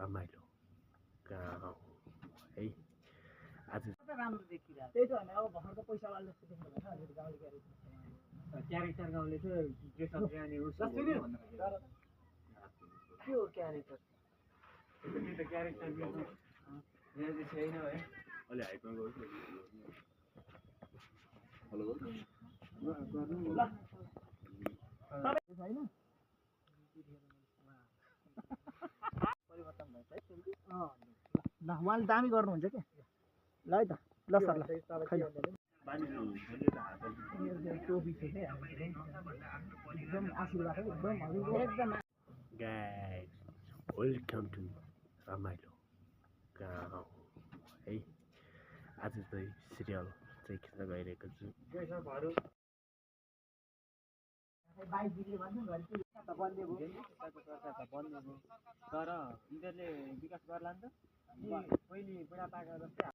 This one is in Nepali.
रमाइलो गाउँ है। आज राम्रो देखिरहेको त्यही त होइन अब भर्खरको पैसा वाला जस्तो देख्नु भएन अलिकति गाउँले क्यारेक्टर गाउँले चाहिँ ड्रेसअप जाने उसो के हो क्यारेक्टर त्यो त क्यारेक्टर यहाँ चाहिँ छैन है अलि हाइटमा गएको हेलो छैन परिवर्तन भएछ है ल उहाँले दामी गर्नुहुन्छ क्या ल है त ल सर ल टोपी छ क्या एकदम आशीर्वाद एकदम गाइस वेलकम टु रमाइलो गाउँ है। आज चाहिँ सिरियल चाहिँ खिच्न गइरहेको छु। बन्ने भयो तर यिनीहरूले विकास गर्ला नि त पहिले बुढापाका जस्तै